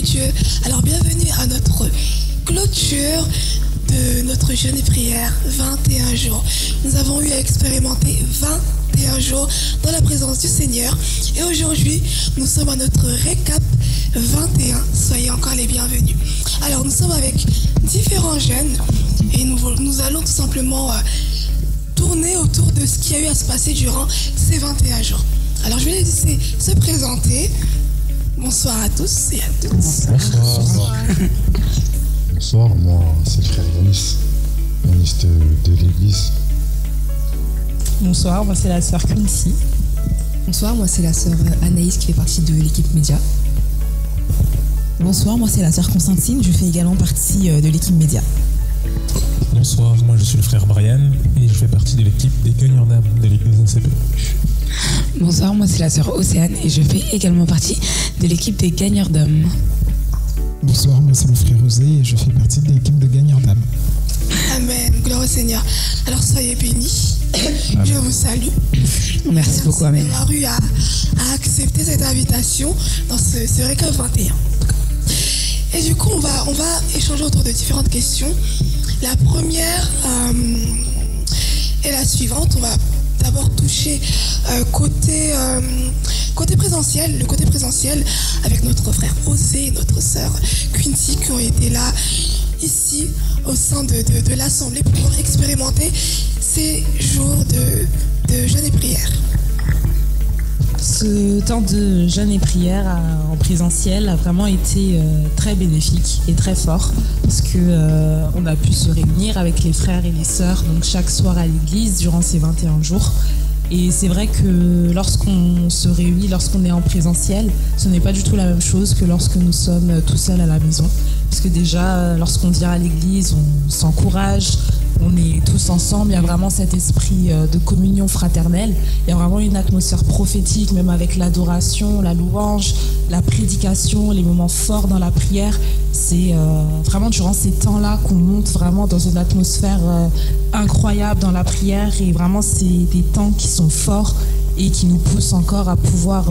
de Dieu. Alors bienvenue à notre clôture de notre jeûne et prière, 21 jours. Nous avons eu à expérimenter 21 jours dans la présence du Seigneur. Et aujourd'hui, nous sommes à notre récap 21. Soyez encore les bienvenus. Alors nous sommes avec différents jeunes et nous allons tout simplement tourner autour de ce qui a eu à se passer durant ces 21 jours. Alors je vais les laisser se présenter. Bonsoir à tous et à toutes. Bonsoir. Bonsoir, moi c'est le frère Yanis de l'église. Bonsoir, moi c'est la sœur Quincy. Bonsoir, moi c'est la sœur Anaïs qui fait partie de l'équipe média. Bonsoir, moi c'est la sœur Constantine, je fais également partie de l'équipe média. Bonsoir, moi je suis le frère Brian et je fais partie de l'équipe des gagneurs d'âme de l'église NCP. Bonsoir, moi c'est la sœur Océane et je fais également partie de l'équipe des gagneurs d'âme. Bonsoir, moi c'est le frère Osé et je fais partie de l'équipe de gagneurs d'âme. Amen, gloire au Seigneur. Alors soyez bénis. Amen. Je vous salue. Merci beaucoup, Amen. D'avoir eu à accepter cette invitation dans ce récap 21. Et du coup, on va échanger autour de différentes questions. La première est la suivante. On va d'abord toucher côté présentiel, le côté présentiel avec notre frère Osé et notre sœur Quincy qui ont été là ici au sein de l'Assemblée pour pouvoir expérimenter ces jours de jeûne et prière. Ce temps de jeûne et prière en présentiel a vraiment été très bénéfique et très fort parce que on a pu se réunir avec les frères et les sœurs donc chaque soir à l'église durant ces 21 jours. Et c'est vrai que lorsqu'on se réunit, lorsqu'on est en présentiel, ce n'est pas du tout la même chose que lorsque nous sommes tout seuls à la maison. Parce que déjà, lorsqu'on vient à l'église, on s'encourage, on est tous ensemble, il y a vraiment cet esprit de communion fraternelle, il y a vraiment une atmosphère prophétique, même avec l'adoration, la louange, la prédication, les moments forts dans la prière. C'est vraiment durant ces temps-là qu'on monte vraiment dans une atmosphère incroyable dans la prière et vraiment c'est des temps qui sont forts et qui nous poussent encore à pouvoir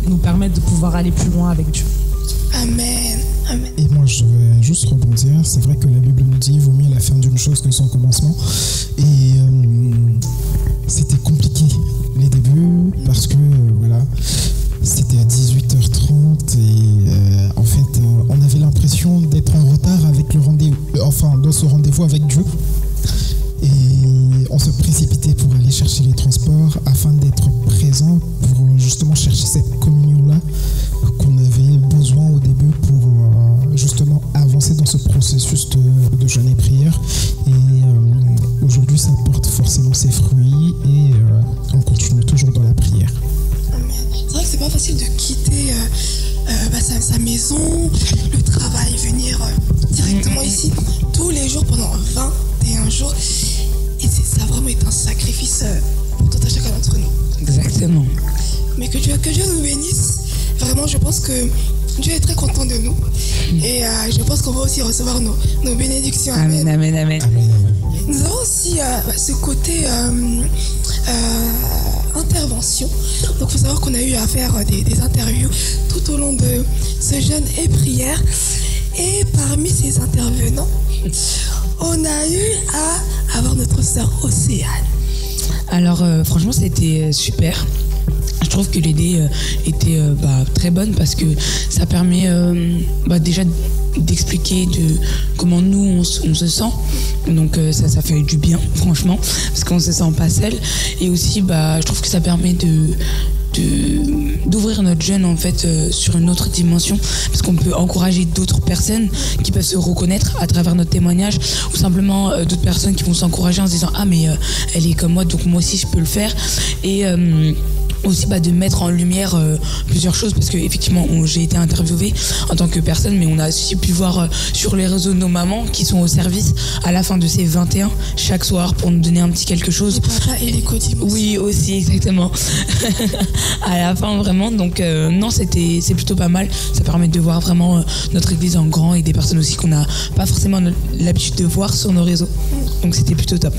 nous permettre de pouvoir aller plus loin avec Dieu. Amen. Amen. Et moi je vais juste rebondir, c'est vrai que la Bible nous dit vaut mieux la fin d'une chose que son commencement et c'était compliqué les débuts parce que voilà, c'était à 18h30 et en fait on avait l'impression d'être en retard avec le rendez-vous, enfin dans ce rendez-vous avec Dieu et on se précipitait pour aller chercher les transports afin d'être présent pour justement chercher cette communion-là qu'on avait besoin au début pour justement avancer dans ce processus de jeûne et prière et aujourd'hui ça porte forcément ses fruits et on continue toujours dans la prière. C'est vrai que c'est pas facile de quitter sa maison, le travail, venir directement ici tous les jours pendant 21 jours et ça a vraiment été un sacrifice pour tout à chacun d'entre nous. Exactement. Mais que Dieu nous bénisse. Vraiment, je pense que Dieu est très content de nous et je pense qu'on va aussi recevoir nos bénédictions. Amen, amen, amen. Nous avons aussi ce côté intervention. Donc il faut savoir qu'on a eu à faire des interviews tout au long de ce jeûne et prière. Et parmi ces intervenants, on a eu à avoir notre sœur Océane. Alors franchement, c'était super. Je trouve que l'idée était très bonne parce que ça permet déjà d'expliquer de comment nous on se sent. Donc ça fait du bien franchement parce qu'on se sent pas seul et aussi je trouve que ça permet d'ouvrir notre jeûne en fait sur une autre dimension parce qu'on peut encourager d'autres personnes qui peuvent se reconnaître à travers notre témoignage ou simplement d'autres personnes qui vont s'encourager en se disant ah mais elle est comme moi donc moi aussi je peux le faire et aussi de mettre en lumière plusieurs choses parce que effectivement j'ai été interviewée en tant que personne mais on a aussi pu voir sur les réseaux nos mamans qui sont au service à la fin de ces 21 chaque soir pour nous donner un petit quelque chose. Les papas et les codimes aussi. Oui aussi exactement à la fin vraiment donc non c'est plutôt pas mal, ça permet de voir vraiment notre église en grand et des personnes aussi qu'on n'a pas forcément l'habitude de voir sur nos réseaux donc c'était plutôt top.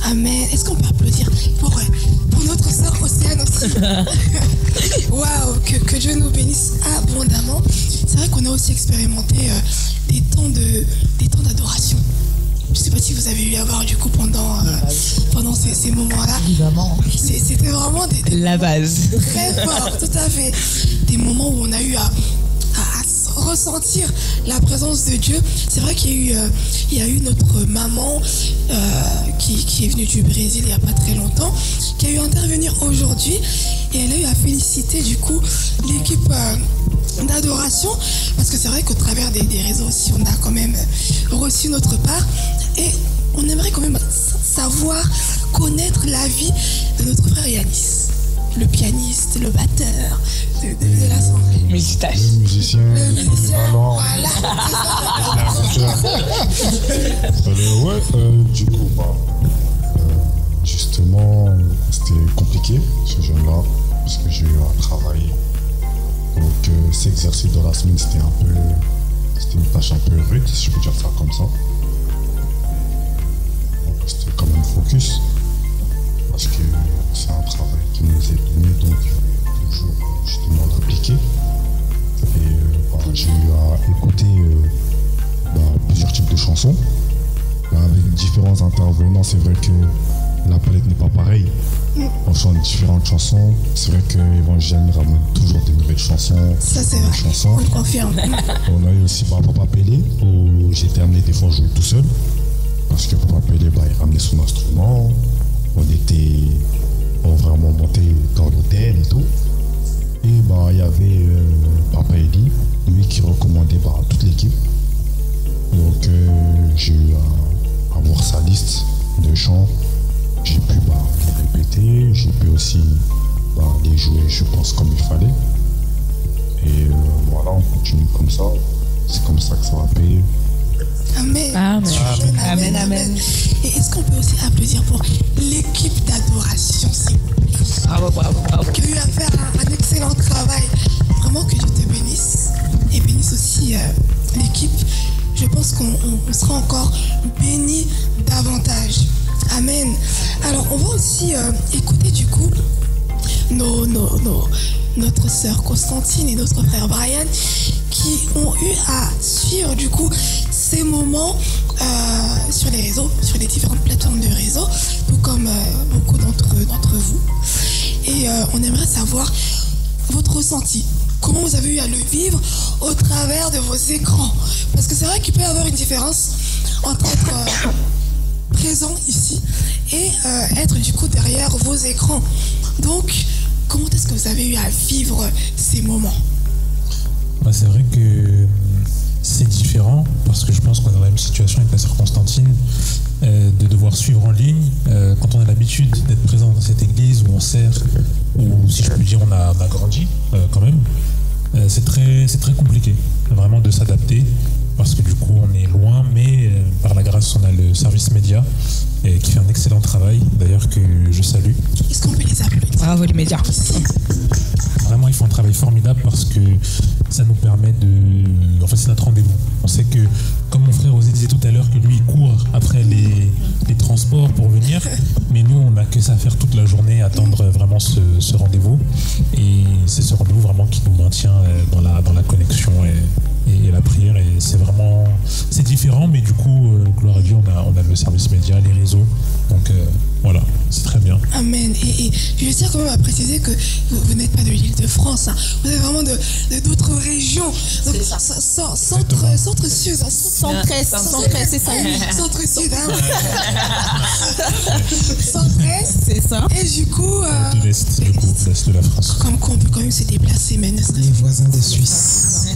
Amen. Est-ce qu'on peut applaudir pour notre sœur Océane aussi? Waouh, que Dieu nous bénisse. bénisse abondamment. C'est vrai qu'on a aussi expérimenté des temps d'adoration. Je ne sais pas si vous avez eu à voir du coup pendant ces moments-là. Évidemment. C'était vraiment La base. très fort, tout à fait. Des moments où on a eu à ressentir la présence de Dieu. C'est vrai qu'il y a eu notre maman qui est venue du Brésil il n'y a pas très longtemps, qui a eu à intervenir aujourd'hui et elle a eu à féliciter du coup l'équipe d'adoration, parce que c'est vrai qu'au travers des réseaux aussi on a quand même reçu notre part et on aimerait quand même savoir, connaître la vie de notre frère Yanis, le pianiste, le batteur de l'assemblée. Le musicien, polyvalent. Voilà. Du coup, justement, c'était compliqué, ce jeune-là, parce que j'ai eu à travailler. Donc, s'exercer dans la semaine, c'était une tâche un peu rude, si je peux dire ça comme ça. C'était quand même focus, parce que c'est un travail qui nous est donné, donc toujours justement l'appliquer. Et j'ai eu à écouter plusieurs types de chansons. Avec différents intervenants, c'est vrai que la palette n'est pas pareille. On chante différentes chansons. C'est vrai qu'Evangèle ramène toujours des nouvelles chansons. Ça c'est vrai, on le confirme. On a eu aussi Papa Pélé, où j'étais amené des fois à jouer tout seul. Parce que Papa Pélé, il ramenait son instrument. On vraiment monté dans l'hôtel et tout. Et il y avait Papa Eli, lui qui recommandait toute l'équipe. Donc j'ai eu à voir sa liste de chants. J'ai pu les répéter, j'ai pu aussi les jouer, je pense, comme il fallait. Et voilà, on continue comme ça. C'est comme ça que ça va payer. Amen. Amen. Amen. Amen. Et est-ce qu'on peut aussi applaudir pour l'équipe d'adoration, s'il vous plaît? Bravo. Qui a eu à faire un excellent travail. Vraiment que Dieu te bénisse. Et bénisse aussi l'équipe. Je pense qu'on sera encore bénis davantage. Amen. Alors, on va aussi écouter du coup notre sœur Constantine et notre frère Brian qui ont eu à suivre du coup ces moments sur les réseaux, sur les différentes plateformes de réseau, tout comme beaucoup d'entre vous. Et on aimerait savoir votre ressenti. Comment vous avez eu à le vivre au travers de vos écrans? Parce que c'est vrai qu'il peut y avoir une différence entre être présent ici et être du coup derrière vos écrans. Donc, comment est-ce que vous avez eu à vivre ces moments? C'est vrai que c'est différent parce que je pense qu'on est dans la même situation avec la sœur Constantine, de devoir suivre en ligne quand on a l'habitude d'être présent dans cette église où on sert, ou si je peux dire on a grandi quand même. C'est très compliqué vraiment de s'adapter parce que du coup on est loin, mais par la grâce on a le service média qui fait un excellent travail, d'ailleurs que je salue. Est-ce qu'on peut les applaudir? Bravo les médias. Vraiment ils font un travail formidable parce que ça nous permet de... En fait c'est notre rendez-vous. On sait que, comme mon frère Osé disait tout à l'heure, que lui il court après les transports pour venir, mais nous on n'a que ça à faire toute la journée, attendre vraiment ce rendez-vous. Et c'est ce rendez-vous vraiment qui nous maintient dans la connexion et la prière, et c'est différent, mais du coup gloire à Dieu, on a le service média, les réseaux, donc voilà, c'est très bien. Amen. Et je tiens quand même à préciser que vous n'êtes pas de l'Île-de-France, hein. Vous êtes vraiment d'autres régions. Donc, centre-sud. Centre-est, c'est ça. Centre-sud, hein. Centre-est. C'est ça. Et du coup... De l'Est, du coup, l'Est de la France. Comme qu'on peut quand même se déplacer maintenant. Les voisins des Suisses.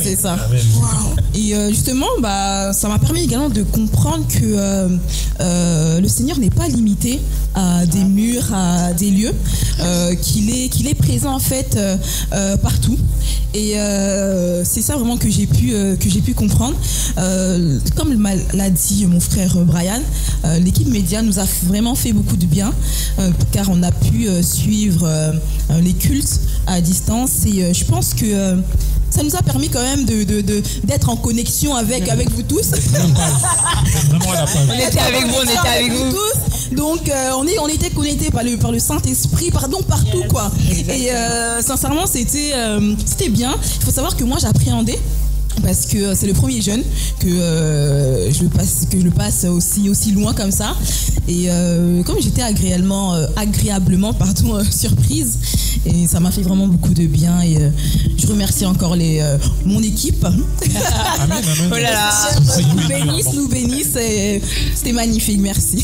C'est ça. Amen. Wow. Et justement, ça m'a permis également de comprendre que le Seigneur n'est pas limité à des murs, à des lieux, qu'il est présent en fait partout. Et c'est ça vraiment que j'ai pu comprendre. Comme l'a dit mon frère Brian, l'équipe média nous a vraiment fait beaucoup de bien, car on a pu suivre les cultes à distance, et je pense que ça nous a permis quand même d'être en connexion avec vous tous. Vraiment à la page. On était avec vous tous. Donc on était connectés par le Saint-Esprit, pardon, partout quoi. Et sincèrement c'était bien. Il faut savoir que moi j'appréhendais. Parce que c'est le premier jeûne que je le passe aussi loin comme ça. Et comme j'étais agréablement surprise, et ça m'a fait vraiment beaucoup de bien. Et je remercie encore mon équipe. Amen, amen. Oh là là, nous bénissent. C'était magnifique, merci.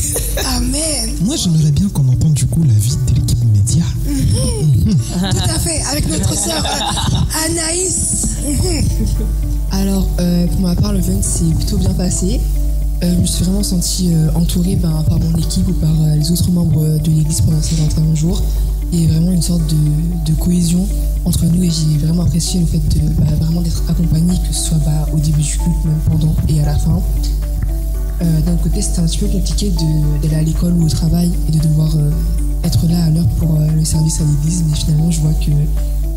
Amen. Moi, j'aimerais bien qu'on entende du coup l'avis de l'équipe média. Tout à fait, avec notre sœur Anaïs. Alors, pour ma part, le jeûne s'est plutôt bien passé. Je me suis vraiment sentie entourée par mon équipe ou par les autres membres de l'église pendant ces 21 jours. Et vraiment une sorte de cohésion entre nous, et j'ai vraiment apprécié le fait de vraiment d'être accompagnée, que ce soit au début du culte, même pendant et à la fin. D'un côté, c'était un petit peu compliqué d'aller à l'école ou au travail et de devoir être là à l'heure pour le service à l'église, mais finalement je vois que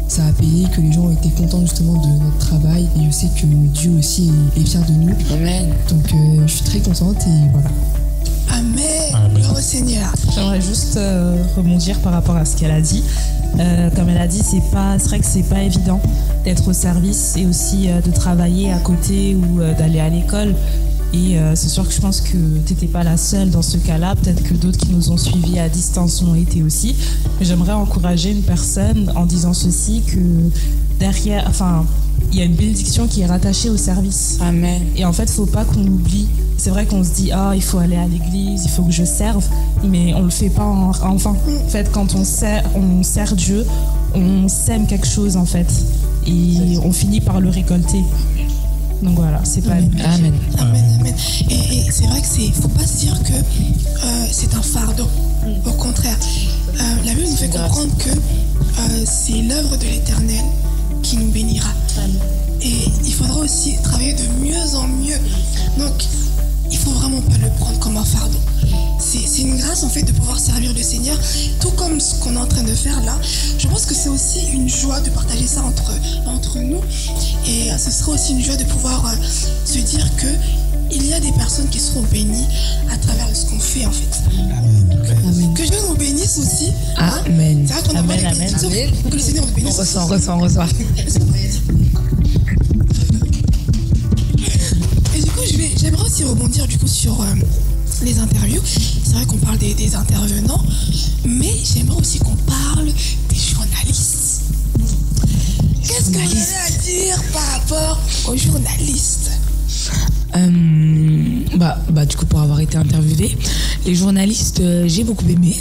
ça a payé, que les gens ont été contents justement de notre travail, et je sais que Dieu aussi est fier de nous. Amen. Donc je suis très contente et voilà. Amen. Gloire au Seigneur. J'aimerais juste rebondir par rapport à ce qu'elle a dit. Comme elle a dit, c'est vrai que c'est pas évident d'être au service et aussi de travailler à côté ou d'aller à l'école. Et c'est sûr que je pense que tu n'étais pas la seule dans ce cas-là. Peut-être que d'autres qui nous ont suivis à distance l'ont été aussi. Mais j'aimerais encourager une personne en disant ceci, que derrière, il y a une bénédiction qui est rattachée au service. Amen. Et en fait, il ne faut pas qu'on l'oublie. C'est vrai qu'on se dit, il faut aller à l'église, il faut que je serve, mais on ne le fait pas en vain. En fait, quand on sert Dieu, on sème quelque chose en fait. Et on finit par le récolter. Donc voilà, c'est pas Amen. Amen. Et c'est vrai que faut pas se dire que c'est un fardeau. Au contraire, la Bible nous fait comprendre que c'est l'œuvre de l'Éternel qui nous bénira. Et il faudra aussi travailler de mieux en mieux. Donc, il faut vraiment pas le prendre comme un fardeau. C'est une grâce en fait de pouvoir servir le Seigneur, tout comme ce qu'on est en train de faire là. Je pense que c'est aussi une joie de partager ça entre nous, et ce sera aussi une joie de pouvoir se dire que il y a des personnes qui seront bénies à travers ce qu'on fait en fait. Amen. Que Dieu nous bénisse aussi. Amen. C'est vrai qu'on a Amen, des amen. bénédictions, que le Seigneur nous bénisse. On reçoit. Et du coup, j'aimerais aussi rebondir du coup sur les interviews. C'est vrai qu'on parle des intervenants, mais j'aimerais aussi qu'on parle des journalistes. Qu'est-ce que vous avez à dire par rapport aux journalistes? Du coup, pour avoir été interviewée, les journalistes, j'ai beaucoup aimé,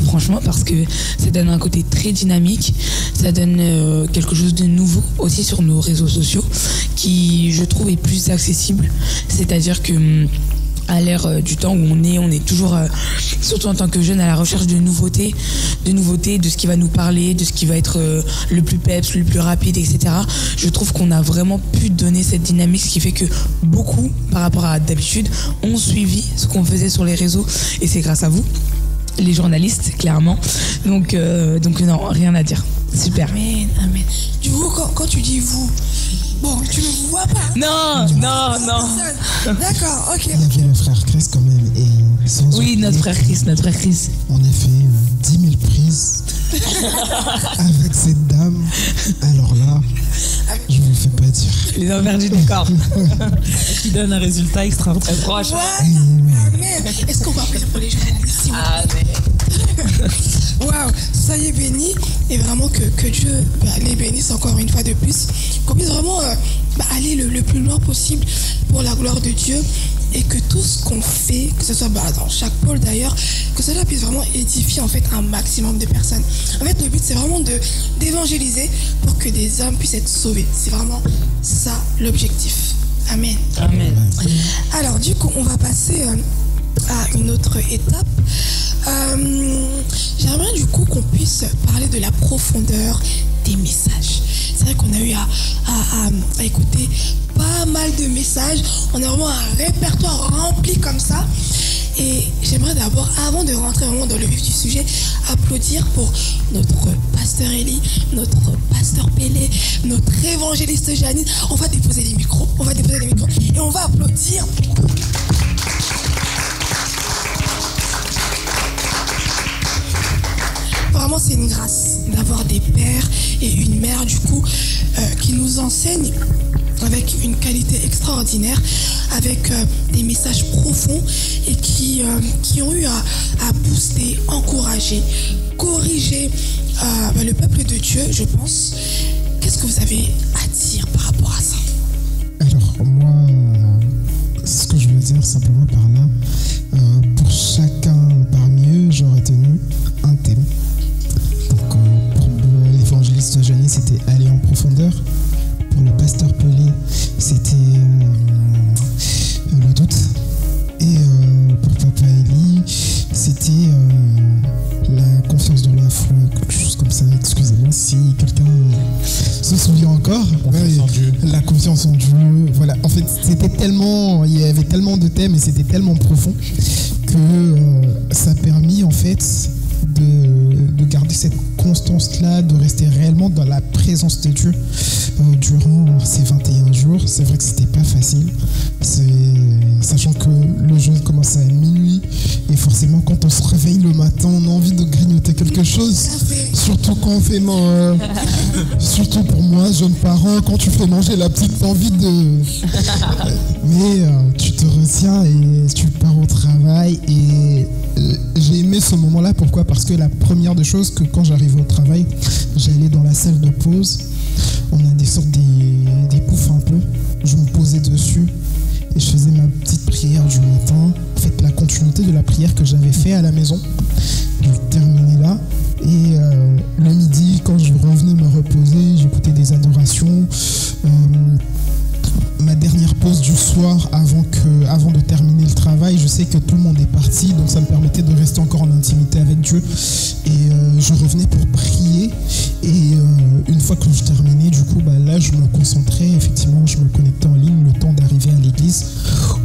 franchement, parce que ça donne un côté très dynamique, ça donne quelque chose de nouveau aussi sur nos réseaux sociaux, qui, je trouve, est plus accessible. C'est-à-dire que à l'ère du temps où on est toujours, surtout en tant que jeune, à la recherche de nouveautés, de ce qui va nous parler, de ce qui va être le plus peps, le plus rapide, etc. Je trouve qu'on a vraiment pu donner cette dynamique, ce qui fait que beaucoup, par rapport à d'habitude, ont suivi ce qu'on faisait sur les réseaux, et c'est grâce à vous, les journalistes, clairement. Donc non, rien à dire. Super. Amen. Du coup, quand tu dis vous, bon, tu me vois pas. Non. D'accord, ok. Il y avait le frère Chris quand même. Et sans Oui, oublier notre frère Chris. On a fait 10 000 prises avec cette dame. Alors là, je vous le fais pas dire. Les envers du décor. qui donne un résultat extraordinaire. Franchement. Amen. Est-ce qu'on va prier pour les journalistes, s'il vous plaît? Waouh, soyez bénis, et vraiment que Dieu les bénisse encore une fois de plus, qu'on puisse vraiment aller le plus loin possible pour la gloire de Dieu, et que tout ce qu'on fait, que ce soit dans chaque pôle d'ailleurs, que cela puisse vraiment édifier en fait un maximum de personnes. En fait, le but c'est vraiment d'évangéliser pour que des hommes puissent être sauvés. C'est vraiment ça l'objectif. Amen. Alors du coup, on va passer à une autre étape. J'aimerais du coup qu'on puisse parler de la profondeur des messages. C'est vrai qu'on a eu à écouter pas mal de messages. On a vraiment un répertoire rempli comme ça. Et j'aimerais d'abord, avant de rentrer vraiment dans le vif du sujet, applaudir pour notre pasteur Elie, notre pasteur Pélé, notre évangéliste Janine. On va déposer les micros et on va applaudir. vraiment, c'est une grâce d'avoir des pères et une mère, du coup, qui nous enseignent avec une qualité extraordinaire, avec des messages profonds et qui ont eu à booster, encourager, corriger le peuple de Dieu, je pense. Qu'est-ce que vous avez à dire par rapport à ça? Alors, moi, ce que je veux dire simplement par là, pour chacun parmi eux, j'aurais tenu un thème. Donc, pour l'évangéliste Janie, c'était aller en profondeur. Pour le pasteur Pelé, c'était le doute. Et pour Papa Eli, c'était la confiance dans la foi, quelque chose comme ça. Excusez-moi si quelqu'un se souvient encore. Confiance en Dieu. La confiance en Dieu. Voilà. En fait, il y avait tellement de thèmes et c'était tellement profond que ça a permis en fait de garder cette constance-là, de rester réellement dans la présence de Dieu durant ces 21 jours. C'est vrai que c'était pas facile, sachant que le jeûne commence à minuit et forcément quand on se réveille le matin, on a envie de grignoter quelque chose, surtout quand on fait surtout pour moi, jeune parent, quand tu fais manger la petite, t'as envie de... Mais tu te retiens et tu pars au travail et j'ai aimé ce moment-là. Pourquoi? Parce que la première des choses, que quand j'arrivais au travail, j'allais dans la salle de pause. On a des sortes des poufs un peu. Je me posais dessus et je faisais ma petite prière du matin. En fait, la continuité de la prière que j'avais fait à la maison. Je terminais là. Et le midi, quand je revenais me reposer, j'écoutais des adorations. Ma dernière pause du soir avant de terminer le travail, je sais que tout le monde est parti, donc ça me permettait de rester encore en intimité avec Dieu. Et je revenais pour prier. Et une fois que je terminais, du coup, là, je me concentrais. Effectivement, je me connectais en ligne le temps d'arriver à l'église.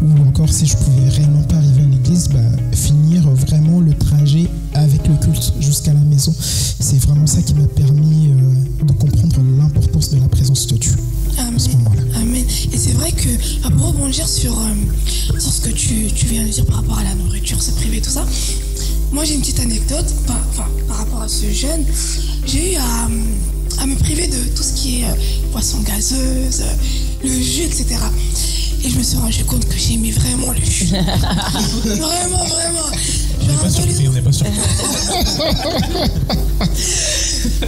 Ou encore, si je pouvais réellement pas arriver à l'église, finir vraiment le trajet avec le culte jusqu'à la maison. C'est vraiment ça qui m'a permis de comprendre l'importance de la présence de Dieu. Amen. À ce moment-là. Amen. Et c'est vrai que, pour rebondir sur ce que tu viens de dire par rapport à la nourriture, se priver, tout ça, moi j'ai une petite anecdote par rapport à ce jeûne. J'ai eu à me priver de tout ce qui est boisson gazeuse, le jus, etc. Et je me suis rendu compte que j'aimais vraiment le jus. Vraiment, vraiment. On n'est pas surpris.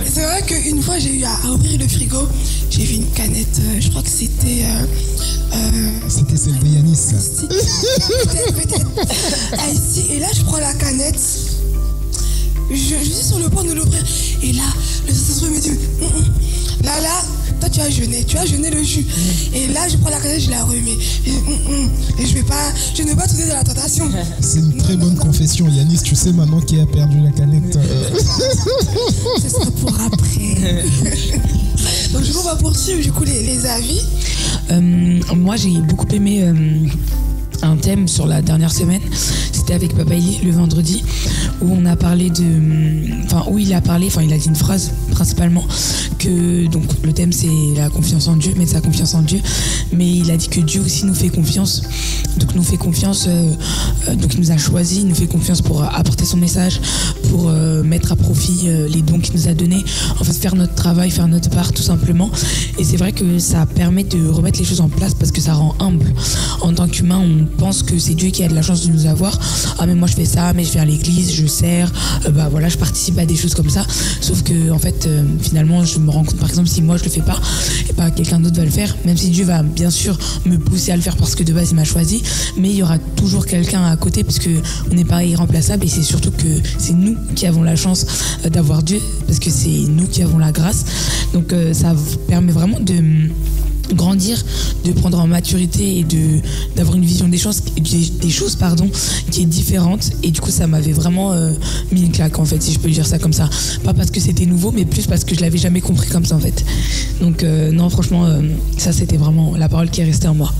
C'est vrai qu'une fois, j'ai eu à ouvrir le frigo. J'ai vu une canette, je crois que c'était... C'était celle de Yanis, ça. Peut-être. Ici, et là, je prends la canette. Je suis sur le point de l'ouvrir. Et là, le Saint-Esprit me dit, là, toi, tu as jeûné le jus. Et là, je prends la canette, je la remets. Et je ne vais pas tomber dans la tentation. C'est une très bonne confession, Yanis. Tu sais maintenant qui a perdu la canette. Ce sera pour après. Donc, du coup, on va poursuivre du coup les avis. Moi, j'ai beaucoup aimé un thème sur la dernière semaine. C'était avec Papa Eli le vendredi, où on a parlé il a dit une phrase principalement que donc le thème c'est la confiance en Dieu, mettre sa confiance en Dieu, mais il a dit que Dieu aussi nous fait confiance. Donc donc il nous a choisis, il nous fait confiance pour apporter son message, pour mettre à profit les dons qu'il nous a donnés, en fait faire notre travail, faire notre part tout simplement. Et c'est vrai que ça permet de remettre les choses en place parce que ça rend humble. En tant qu'humain, on pense que c'est Dieu qui a de la chance de nous avoir. Ah mais moi je fais ça, mais je vais à l'église, je sers, je participe à des choses comme ça. Sauf que en fait finalement je me rends compte par exemple si moi je le fais pas, et quelqu'un d'autre va le faire, même si Dieu va bien sûr me pousser à le faire parce que de base il m'a choisi, mais il y aura toujours quelqu'un à côté puisque on n'est pas irremplaçable. Et c'est surtout que c'est nous qui avons la chance d'avoir Dieu, parce que c'est nous qui avons la grâce. Donc ça permet vraiment de grandir, de prendre en maturité et d'avoir une vision des choses qui est différente. Et du coup ça m'avait vraiment mis une claque en fait, si je peux dire ça comme ça, pas parce que c'était nouveau mais plus parce que je l'avais jamais compris comme ça en fait. Donc non franchement ça c'était vraiment la parole qui est restée en moi.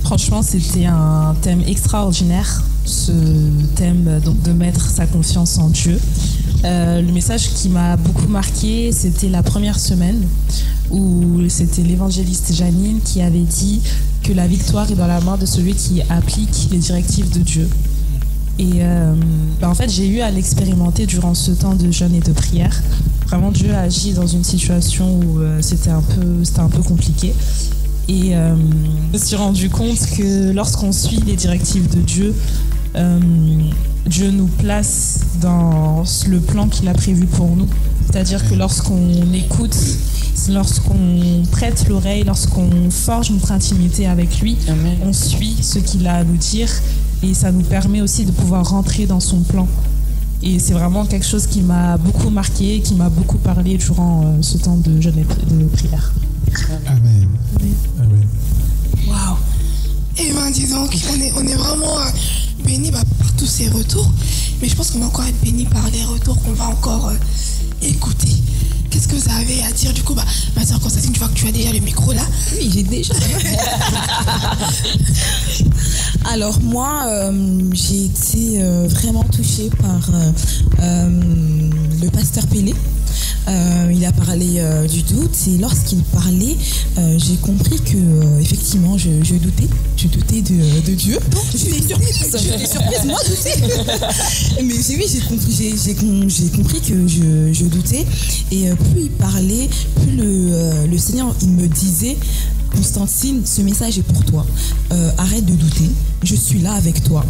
Franchement, c'était un thème extraordinaire, ce thème donc, de mettre sa confiance en Dieu. Le message qui m'a beaucoup marqué, c'était la première semaine où c'était l'évangéliste Janine qui avait dit que la victoire est dans la main de celui qui applique les directives de Dieu. Et en fait, j'ai eu à l'expérimenter durant ce temps de jeûne et de prière. Vraiment, Dieu a agi dans une situation où c'était un peu compliqué. Et je me suis rendu compte que lorsqu'on suit les directives de Dieu, Dieu nous place dans le plan qu'il a prévu pour nous. C'est-à-dire que lorsqu'on écoute, lorsqu'on prête l'oreille, lorsqu'on forge notre intimité avec lui, Amen. on suit ce qu'il a à nous dire et ça nous permet aussi de pouvoir rentrer dans son plan. Et c'est vraiment quelque chose qui m'a beaucoup marqué, qui m'a beaucoup parlé durant ce temps de jeûne et de prière. Amen. Amen. Waouh. Eh ben dis donc, on est vraiment bénis par tous ces retours. Mais je pense qu'on va encore être bénis par les retours qu'on va encore écouter. Qu'est-ce que vous avez à dire du coup? Ma soeur Constantine, tu vois que tu as déjà le micro là. Oui, j'ai déjà. Alors moi, j'ai été vraiment touchée par le pasteur Pélé. Il a parlé du doute et lorsqu'il parlait, j'ai compris que effectivement je doutais de Dieu. J'étais surprise, moi douter. Mais oui, j'ai compris que je doutais et plus il parlait, plus le Seigneur il me disait: Constantine, ce message est pour toi. Arrête de douter. Je suis là avec toi.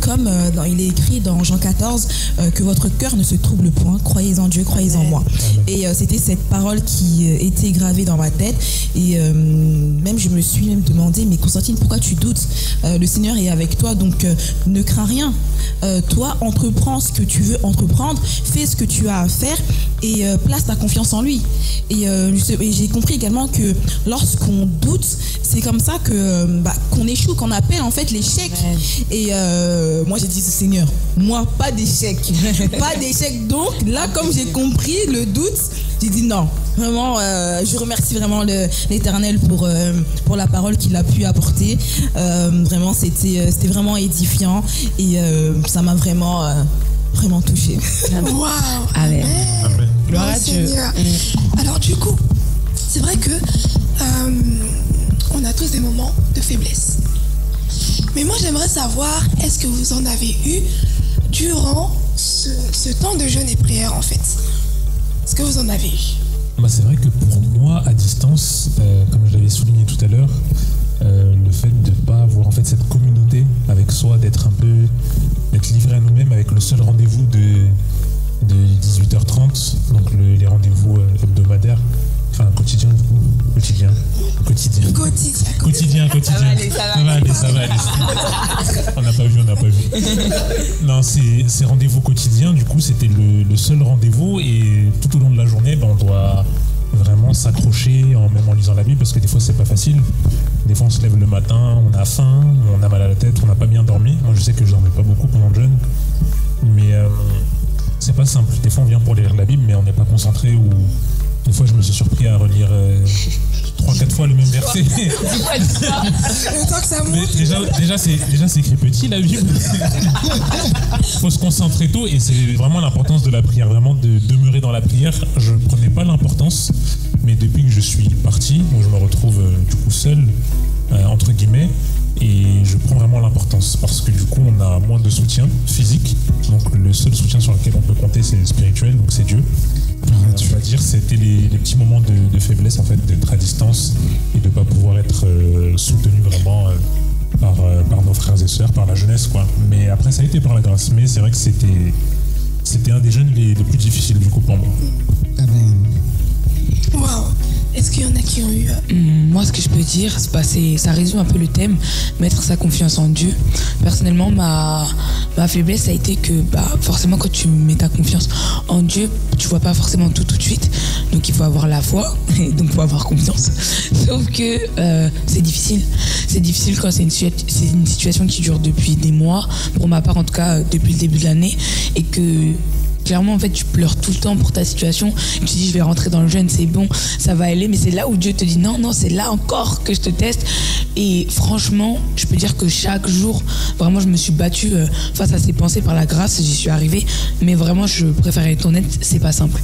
Comme il est écrit dans Jean 14, que votre cœur ne se trouble point. Croyez en Dieu, croyez en moi. Et c'était cette parole qui était gravée dans ma tête. Et même je me suis même demandé: mais Constantine, pourquoi tu doutes? Le Seigneur est avec toi, donc ne crains rien. Toi, entreprends ce que tu veux entreprendre. Fais ce que tu as à faire et place ta confiance en lui. Et j'ai compris également que lorsqu'on doute, c'est comme ça que qu'on échoue, qu'on appelle en fait l'échec. Et moi j'ai dit: Seigneur, moi pas d'échec, pas d'échec. Donc là, comme j'ai compris le doute, j'ai dit non. Vraiment, je remercie vraiment l'Éternel pour la parole qu'il a pu apporter. Vraiment, c'était vraiment édifiant et ça m'a vraiment touchée. Waouh. Amen. Amen. Gloire à Dieu. Seigneur. Alors du coup, c'est vrai que on a tous des moments de faiblesse. Mais moi, j'aimerais savoir, est-ce que vous en avez eu durant ce temps de jeûne et prière, en fait? Est-ce que vous en avez eu? C'est vrai que pour moi, à distance, comme je l'avais souligné tout à l'heure, le fait de ne pas avoir en fait cette communauté avec soi, d'être livré à nous-mêmes avec le seul rendez-vous de 18h30, donc les rendez-vous hebdomadaires, enfin quotidien du coup, quotidien. Ça va aller. On n'a pas vu. Non, ces rendez-vous quotidiens, du coup, c'était le seul rendez-vous et tout au long de la journée, on doit vraiment s'accrocher, même en lisant la Bible, parce que des fois, c'est pas facile. Des fois, on se lève le matin, on a faim, on a mal à la tête, on n'a pas bien dormi. Moi, je sais que je dormais pas beaucoup pendant le jeûne, mais c'est pas simple. Des fois, on vient pour lire la Bible, mais on n'est pas concentré. Ou une fois, je me suis surpris à relire 3-4 fois le même verset. Le temps que ça monte. Mais déjà c'est écrit petit la Bible. Faut se concentrer tôt et c'est vraiment l'importance de la prière, vraiment de demeurer dans la prière. Je ne prenais pas l'importance, mais depuis que je suis parti, je me retrouve du coup seul, entre guillemets, et je prends vraiment l'importance parce que du coup on a moins de soutien physique, donc le seul soutien sur lequel on peut compter c'est le spirituel, donc c'est Dieu. On va dire c'était les petits moments de faiblesse en fait, d'être à distance et de ne pas pouvoir être soutenu vraiment par nos frères et sœurs, par la jeunesse quoi. Mais après ça a été par la grâce, mais c'est vrai que c'était un des jeûnes les plus difficiles du coup pour moi. Amen. Waouh. Est-ce qu'il y en a qui ont eu Moi, ce que je peux dire, ça résume un peu le thème, mettre sa confiance en Dieu. Personnellement, ma faiblesse, ça a été que forcément, quand tu mets ta confiance en Dieu, tu vois pas forcément tout de suite. Donc, il faut avoir la foi, et donc il faut avoir confiance. Sauf que c'est difficile. C'est difficile quand c'est une situation qui dure depuis des mois, pour ma part en tout cas, depuis le début de l'année, et que clairement, en fait, tu pleures tout le temps pour ta situation. Tu te dis, je vais rentrer dans le jeûne, c'est bon, ça va aller. Mais c'est là où Dieu te dit, non, c'est là encore que je te teste. Et franchement, je peux dire que chaque jour, vraiment, je me suis battue face à ces pensées par la grâce. J'y suis arrivée. Mais vraiment, je préfère être honnête, c'est pas simple.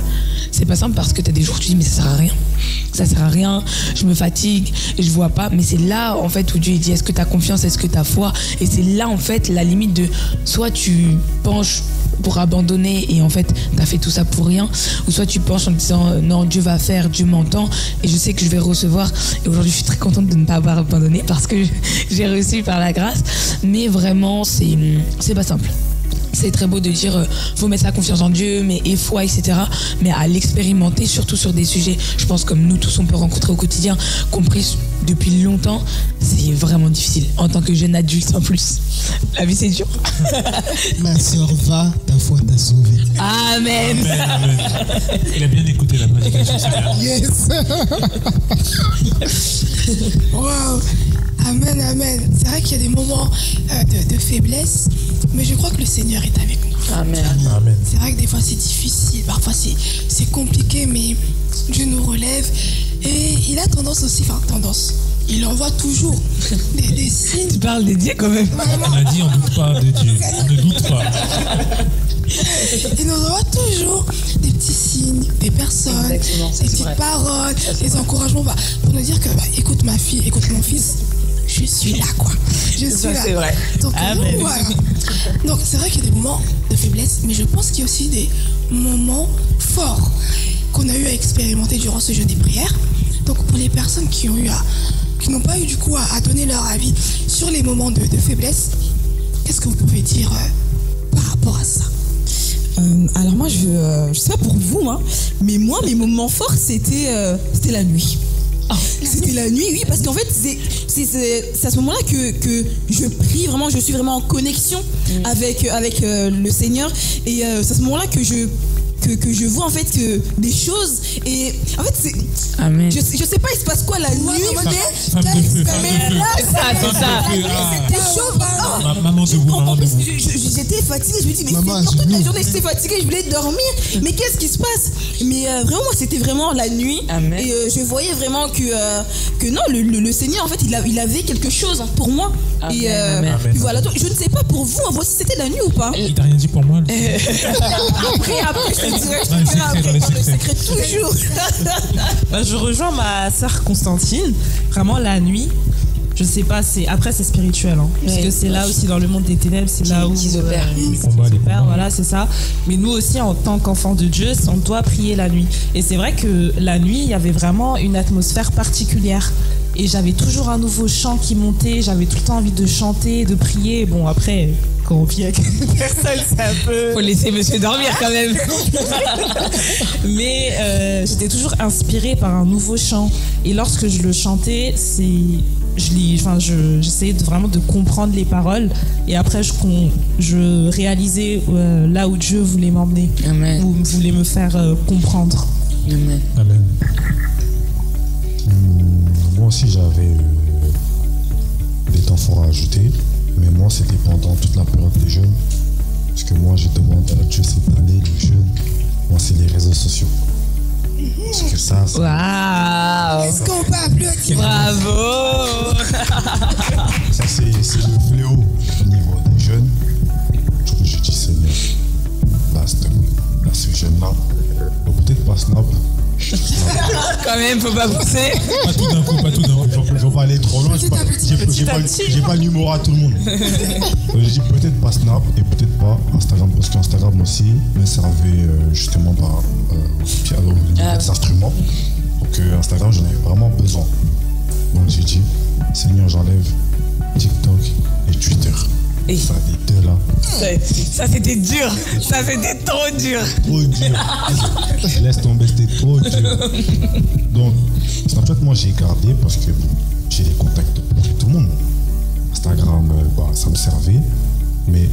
C'est pas simple parce que t'as des jours où tu dis, mais ça sert à rien. ça sert à rien, je me fatigue et je vois pas. Mais c'est là en fait où Dieu dit est-ce que tu as confiance, est-ce que tu as foi? Et c'est là en fait la limite de soit tu penches pour abandonner et en fait t'as fait tout ça pour rien, ou soit tu penches en te disant non, Dieu va faire, Dieu m'entend et je sais que je vais recevoir. Et aujourd'hui je suis très contente de ne pas avoir abandonné parce que j'ai reçu par la grâce. Mais vraiment c'est pas simple. C'est très beau de dire faut mettre sa confiance en Dieu, mais et foi, etc. Mais à l'expérimenter, surtout sur des sujets, je pense comme nous tous on peut rencontrer au quotidien, compris depuis longtemps, c'est vraiment difficile. En tant que jeune adulte en plus, la vie c'est dur. Ma soeur, va, ta foi t'a sauvé. Amen. Amen, amen. Il a bien écouté la prédication, c'est bien. Yes. Waouh! Amen, amen. C'est vrai qu'il y a des moments de faiblesse, mais je crois que le Seigneur est avec nous. Amen. Amen. C'est vrai que des fois c'est difficile, parfois c'est compliqué, mais Dieu nous relève. Et il a tendance aussi, il envoie toujours des signes. Tu parles des dieux quand même. On a dit on ne doute pas de Dieu. On ne doute pas. Il nous envoie toujours des petits signes, des personnes, Exactement, ça, des c'est petites vrai. paroles, Ça, c'est des vrai. encouragements pour nous dire que écoute ma fille, écoute mon fils, je suis là quoi. Je suis Ça, là. c'est vrai. Donc, Amen. voilà. Donc c'est vrai qu'il y a des moments de faiblesse, mais je pense qu'il y a aussi des moments forts qu'on a eu à expérimenter durant ce jeûne des prières. Donc pour les personnes qui n'ont pas eu du coup à donner leur avis sur les moments de faiblesse, qu'est-ce que vous pouvez dire par rapport à ça? Alors moi, je sais pas pour vous, hein, mais moi, mes moments forts, c'était la nuit. C'était la nuit, oui, parce qu'en fait, c'est à ce moment-là que je prie vraiment, je suis vraiment en connexion avec le Seigneur. Et c'est à ce moment-là que je vois en fait que des choses. Et en fait, Amen. je sais pas, il se passe quoi la nuit, Femme de feu, femme mais de feu. là, C'est ça, c'est ça. c'était chaud. Maman de vous, En maman de plus, vous. j'étais fatiguée, je me dis, mais Maman, c'est toute la je- journée, j'étais fatiguée, je voulais dormir. Mais qu'est-ce qui se passe? Mais vraiment, moi, c'était vraiment la nuit. Amen. Et je voyais vraiment que non, le Seigneur, en fait, il avait quelque chose pour moi. Amen, Et amen. puis voilà, donc, je ne sais pas pour vous, hein, si c'était la nuit ou pas. Il t'a rien dit pour moi lui. Après, je te dirai, Dans les secrets, dans les dans le secrets. secret toujours. Je rejoins ma sœur Constantine. Vraiment, la nuit, je sais pas, après c'est spirituel. Hein, parce Oui. que c'est là aussi, dans le monde des ténèbres, c'est là où. Qu'ils opèrent. Les combats, les combats. Voilà, c'est ça. Mais nous aussi, en tant qu'enfants de Dieu, on doit prier la nuit. Et c'est vrai que la nuit, il y avait vraiment une atmosphère particulière. Et j'avais toujours un nouveau chant qui montait. J'avais tout le temps envie de chanter, de prier. Bon, après, quand on vit avec une personne, c'est un peu. Faut laisser monsieur dormir quand même. Mais j'étais toujours inspirée par un nouveau chant. Et lorsque je le chantais, j'essayais vraiment de comprendre les paroles. Et après, je réalisais là où Dieu voulait m'emmener, Amen. ou voulait me faire comprendre. Amen. Amen. Moi aussi j'avais des temps forts à ajouter, mais moi c'était pendant toute la période des jeûnes. Parce que moi j'ai demandé à Dieu cette année, le jeûne, moi c'est les réseaux sociaux. Parce que ça, Waouh. Est-ce qu'on peut applaudir? Bravo. ça c'est le fléau au niveau des jeunes. Du coup je dis Seigneur, là ce jeune-là, peut-être pas Snap. Quand même, faut pas pousser. Pas tout d'un coup, pas tout d'un coup. Je vais pas aller trop loin, j'ai pas l'humour à tout le monde. Donc, j'ai dit peut-être pas Snap et peut-être pas Instagram, parce qu'Instagram aussi me servait justement des instruments. Donc Instagram, j'en avais vraiment besoin. Donc j'ai dit, Seigneur, j'enlève TikTok et Twitter. Et- Ça, les deux là, Ça c'était dur. Ça c'était trop dur. trop dur. Laisse tomber, c'était trop dur. Donc, Snapchat, moi j'ai gardé parce que j'ai des contacts pour tout le monde. Instagram, ça me servait. Mais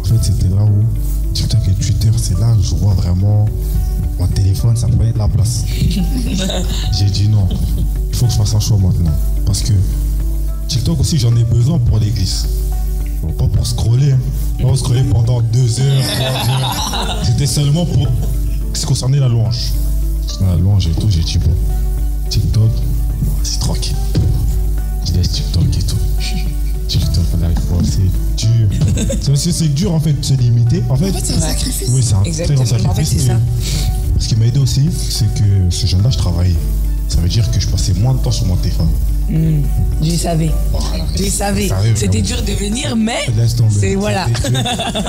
en fait, c'était là où TikTok et Twitter, c'est là où je vois vraiment mon téléphone, ça prenait de la place. J'ai dit non, il faut que je fasse un choix maintenant. Parce que TikTok aussi, j'en ai besoin pour l'église. Bon, pas pour scroller. Hein. Pas pour scroller pendant 2 heures, 3 heures. C'était seulement pour ce qui concernait la louange. La louange et tout, j'ai dit bon, TikTok, c'est tranquille. Je laisse TikTok et tout. TikTok, là, c'est dur. C'est dur en fait de se limiter. En fait, C'est un sacrifice. oui, c'est un très grand Exactement. sacrifice. En fait, c'est mais ça. Ce qui m'a aidé aussi, c'est que ce jeune-là, je travaillais. ça veut dire que je passais moins de temps sur mon téléphone. Je savais. Voilà. Je savais. Ça arrive, C'était vraiment. dur de venir, mais Laisse tomber. c'est voilà.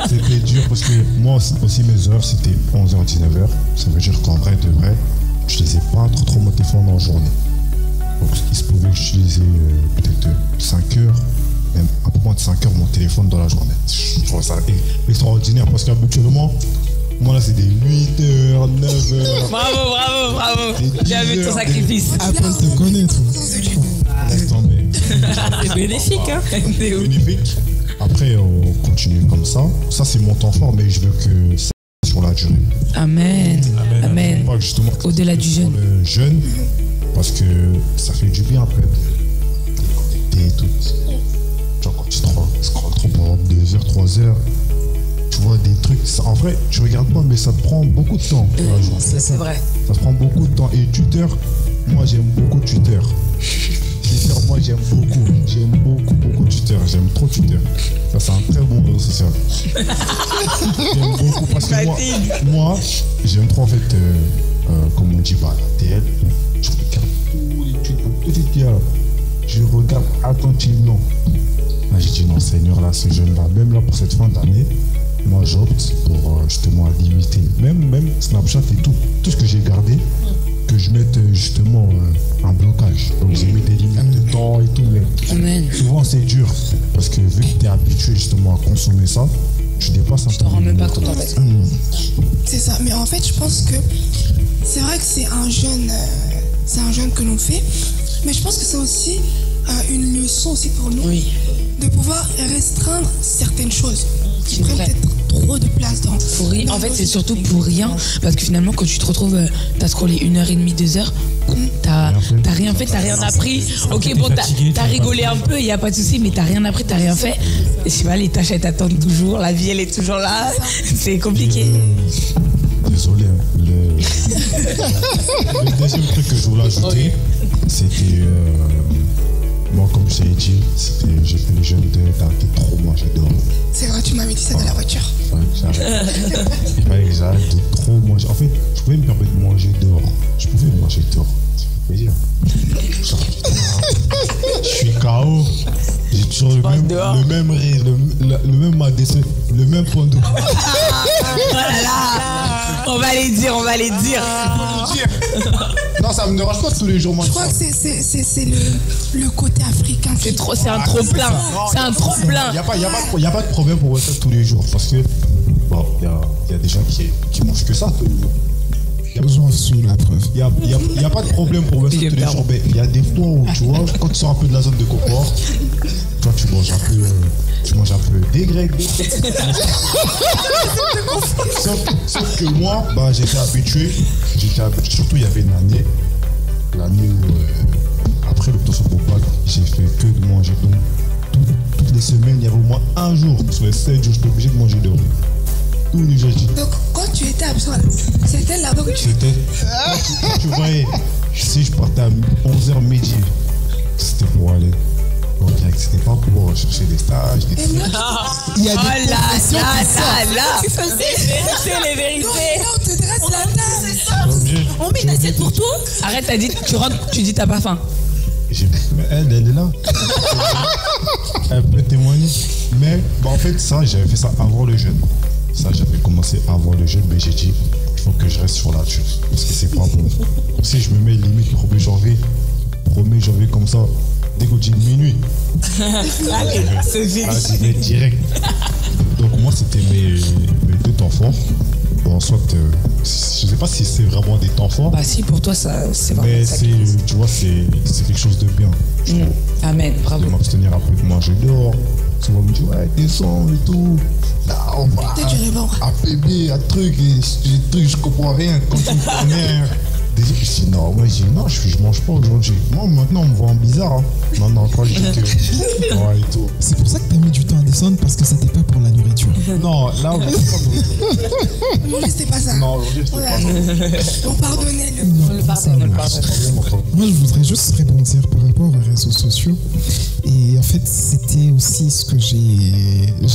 C'était dur parce que moi aussi mes heures c'était 11h, 19h. Ça veut dire qu'en vrai de vrai, je n'utilisais pas trop mon téléphone en journée. Donc il se pouvait que j'utilisais peut-être 5 heures, même un peu moins de 5 heures mon téléphone dans la journée. Je trouve ça extraordinaire parce qu'habituellement, moi là c'est des 8h, 9h. Bravo. Des J'ai vu 10 ton heures, sacrifice. Apple te connaît, toi. Laisse tomber. C'est bénéfique, hein. C'est ouf. Bénéfique. Après on continue comme ça. Ça c'est mon temps fort mais je veux que ça sur la durée. Amen. Pas que justement que Au-delà du jeûne. Le jeûne, parce que ça fait du bien après. Et tout. Genre quand tu scrolles trop pendant 2 heures, 3 heures, tu vois des trucs. En vrai, tu regardes pas, mais ça te prend beaucoup de temps. C'est vrai. Ça te prend beaucoup de temps. Et Twitter, moi j'aime beaucoup Twitter. Twitter, moi j'aime beaucoup Twitter. J'aime trop Twitter. Ça c'est un très bon réseau social. J'aime beaucoup parce que moi j'aime trop en fait, comme on dit, la TL. Je regarde tous les tweets qu'il y a. Je regarde attentivement. Là, j'ai dit non Seigneur, là ce jeune là, même là pour cette fin d'année, moi j'opte pour justement limiter, même Snapchat et tout ce que j'ai gardé, que je mette justement un blocage. Donc j'ai mis des limites de temps et tout, mais Amen. souvent c'est dur parce que vu que tu es habitué justement à consommer ça, tu dépasses un peu. Je t'en rends même pas compte en fait. C'est ça, mais en fait, je pense que c'est vrai que c'est un jeûne que l'on fait, mais je pense que c'est aussi une leçon aussi pour nous Oui. de pouvoir restreindre certaines choses qui C'est prennent vrai. peut-être trop de place dans. Pour rien. En fait, c'est surtout pour rien. Parce que finalement, quand tu te retrouves, t'as scrollé 1h30, 2 heures, t'as rien fait, t'as rien appris. Ok, bon, t'as rigolé un peu, il n'y a pas de souci, mais t'as rien appris, t'as rien fait. Je sais pas, les tâches, elles t'attendent toujours, la vie, elle est toujours là. C'est compliqué. Désolé, le deuxième truc que je voulais ajouter, c'était, moi comme je t'ai dit, j'ai fait le jeûne d'arrêter de trop manger dehors. C'est vrai, tu m'avais dit ça dans la voiture. Ouais, il fallait que j'arrête de trop manger. En fait, je pouvais me permettre de manger dehors. Je pouvais manger dehors. Ça fait plaisir. Je suis KO. J'ai toujours le même rire, le même adresse, le même point de. Oh là là, on va les dire. Non, ça me dérange pas tous les jours. Moi, Je crois que c'est le côté africain. C'est un trop plein. C'est un trop plein. Il n'y a pas de problème pour ça tous les jours. Parce que, bon, il y a des gens qui mangent que ça tous les jours. J'en suis la preuve. Il n'y a pas de problème pour ça tous les jours. Mais il y a des fois où, tu vois, quand tu sors un peu de la zone de confort, toi, tu manges un peu dégradé. Sauf que moi, j'étais habitué. Surtout, il y avait l'année où, après l'obtention pour Pâques, j'ai fait que de manger. Donc, toutes les semaines, il y avait au moins un jour, sur les 7 jours, j'étais obligé de manger dehors. Tous les jours, Donc, quand tu étais absent, c'était là-bas que tu C'était. Quand tu voyais, si je partais à 11h midi, c'était pour aller. Donc, c'était pas pour chercher des stages, des trucs. Il y a des C'est les vérités. Non, on te dresse la table. On met une assiette pour toi. Arrête, t'as dit, tu rentres, tu dis t'as pas faim. Mais elle est là. Elle peut témoigner. Mais en fait, ça, j'avais fait ça avant le jeûne. Ça, j'avais commencé avant le jeûne, mais j'ai dit, il faut que je reste sur la durée. Parce que c'est pas bon. Si je me mets limite 1er janvier comme ça, dès qu'on dit minuit, Allez, c'est vite. j'y vais direct. Donc moi, c'était mes 2 temps forts. Bon, soit, je sais pas si c'est vraiment des temps forts, Bah si, pour toi, ça, c'est vraiment mais ça. tu vois, c'est quelque chose de bien. Je trouve. Amen, bravo. De m'abstenir un peu de manger dehors. Souvent, on me dit, ouais, descends et tout. Là, on va Peut-être du rébord. à bébé, à truc, je comprends rien. Quand tu me connais, déjà, je dis, non, moi, je dis, non, je mange pas aujourd'hui. Moi, maintenant, on me voit en bizarre. Hein. Non, quand je dis que. Ouais, et tout. C'est pour ça que t'as mis du temps à descendre parce que c'était pas pour la nourriture. Non, là, on va pas. Aujourd'hui, c'était pas ça. Non, aujourd'hui, c'était pas ça. On pardonnait le. Non, On le pardonne. Moi, je voudrais juste rebondir par rapport aux réseaux sociaux. Et en fait, c'était aussi ce que j'ai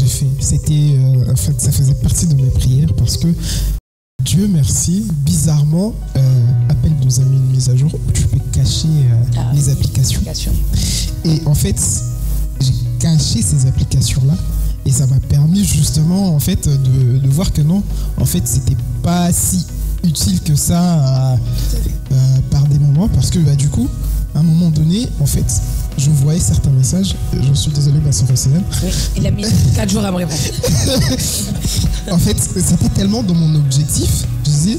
fait. C'était, en fait, ça faisait partie de mes prières parce que Dieu merci, bizarrement, Apple nous a mis une mise à jour où tu peux cacher les applications. Et en fait, j'ai caché ces applications-là. Et ça m'a permis justement en fait de voir que non, en fait c'était pas si utile que ça par des moments, parce que du coup, à un moment donné, en fait, je voyais certains messages. Je suis désolé, ma soeur Océane. Oui, il a mis 4 jours à me répondre. En fait, c'était tellement dans mon objectif. Je disais,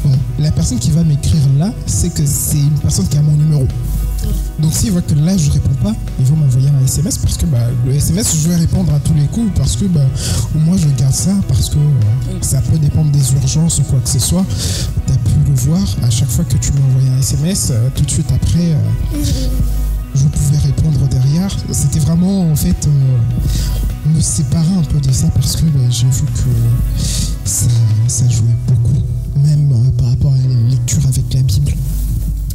bon, la personne qui va m'écrire là, c'est que c'est une personne qui a mon numéro. Donc s'il voit que là je réponds pas, ils vont m'envoyer un SMS, parce que le SMS je vais répondre à tous les coups, parce que au moins je garde ça, parce que ça peut dépendre des urgences ou quoi que ce soit. Tu as pu le voir, à chaque fois que tu m'as envoyé un SMS, tout de suite après je pouvais répondre derrière. C'était vraiment en fait me séparer un peu de ça, parce que j'ai vu que ça jouait beaucoup, même par rapport à la lecture avec la Bible.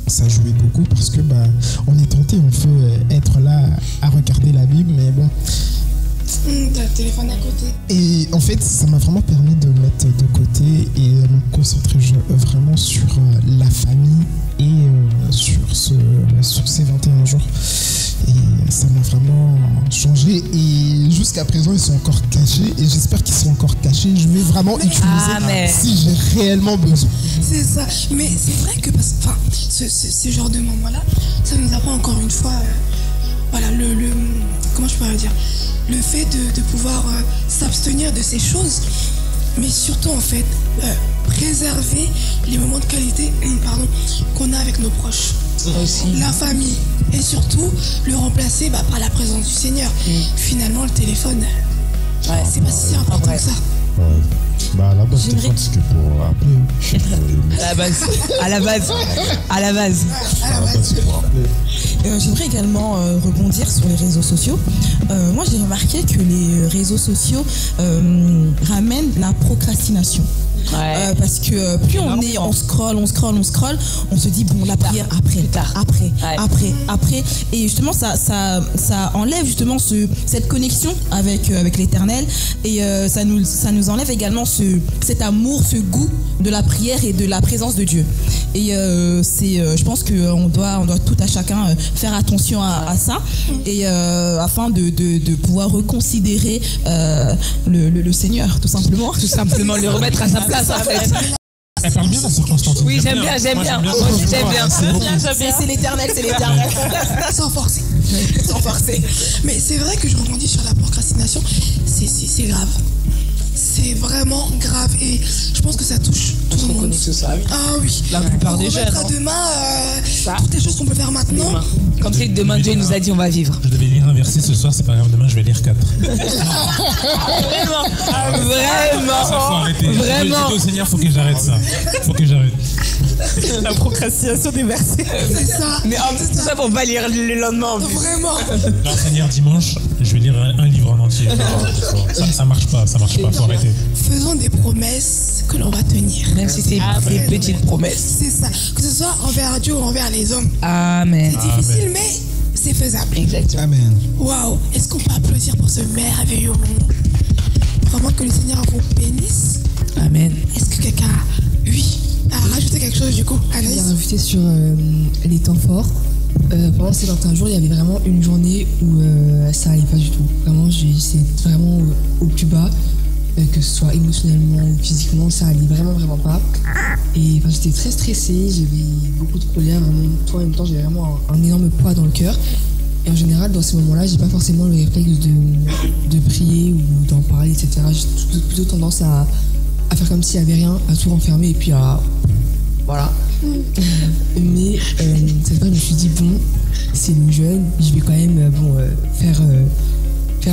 Ça jouait beaucoup, parce que on est tenté, on peut être là à regarder la Bible, mais bon. T'as le téléphone à côté. Et en fait, ça m'a vraiment permis de mettre de côté et de me concentrer vraiment sur la famille et sur ces 21 jours. Et ça m'a vraiment changé. Et jusqu'à présent, ils sont encore cachés. Et j'espère qu'ils sont encore cachés. Je vais vraiment utiliser si j'ai réellement besoin. C'est ça. Mais c'est vrai que ce genre de moment-là, ça nous apprend encore une fois, voilà, comment je pourrais dire, le fait de pouvoir s'abstenir de ces choses, mais surtout en fait préserver les moments de qualité qu'on a avec nos proches, la famille, et surtout le remplacer par la présence du Seigneur. Finalement, le téléphone, c'est pas si important que ça. À la base, le téléphone, c'est que pour appeler. À la base, c'est pour appeler. J'aimerais également rebondir sur les réseaux sociaux. Moi, j'ai remarqué que les réseaux sociaux ramènent la procrastination. Parce que plus on scrolle, on se dit bon, la prière après, et justement ça enlève justement cette connexion avec l'Éternel, et ça nous enlève également cet amour, ce goût de la prière et de la présence de Dieu. Et je pense qu'on doit tout à chacun faire attention à ça, et afin de pouvoir reconsidérer le Seigneur, tout simplement le remettre à sa place. En fait. Elle parle bien, la sœur Constantine. Oui, j'aime bien. C'est l'Éternel. Sans forcer. Mais c'est vrai que je rebondis sur la procrastination. C'est grave. C'est vraiment grave, et je pense que ça touche tout le monde. Ah oui. La plupart des jeunes. À demain, toutes les choses qu'on peut faire maintenant. Comme c'est que demain Dieu nous a dit on va vivre. Je devais lire un verset ce soir, c'est pas grave, demain je vais lire 4. Vraiment. J'ai dit au Seigneur, faut que j'arrête ça. La procrastination des versets. C'est ça. Mais en plus, tout ça pour pas lire le lendemain en plus. Vraiment. Non, Seigneur, dimanche, je vais lire un livre en entier. Ça marche pas, faut arrêter. Faisons des promesses que l'on va tenir. Même si c'est des petites promesses. C'est ça. Que ce soit envers Dieu ou envers les hommes. Amen. C'est difficile, mais c'est faisable. Exactement. Amen. Waouh. Est-ce qu'on peut applaudir pour ce merveilleux moment? Vraiment que le Seigneur vous bénisse. Amen. Est-ce que quelqu'un a rajouté quelque chose du coup? J'ai Anaïs? rajouté sur les temps forts. Pendant ces 21 jours, il y avait vraiment une journée où ça allait pas du tout. Vraiment, j'étais vraiment au plus bas, que ce soit émotionnellement ou physiquement, ça allait vraiment pas. Et j'étais très stressée, j'avais beaucoup de colère. En même temps, j'avais vraiment un énorme poids dans le cœur. Et en général, dans ces moments-là, j'ai pas forcément le réflexe de prier ou d'en parler, etc. J'ai plutôt tendance à faire comme s'il n'y avait rien, à tout renfermer et puis à... Voilà. Mais cette fois, je me suis dit, bon, c'est le jeûne, je vais quand même faire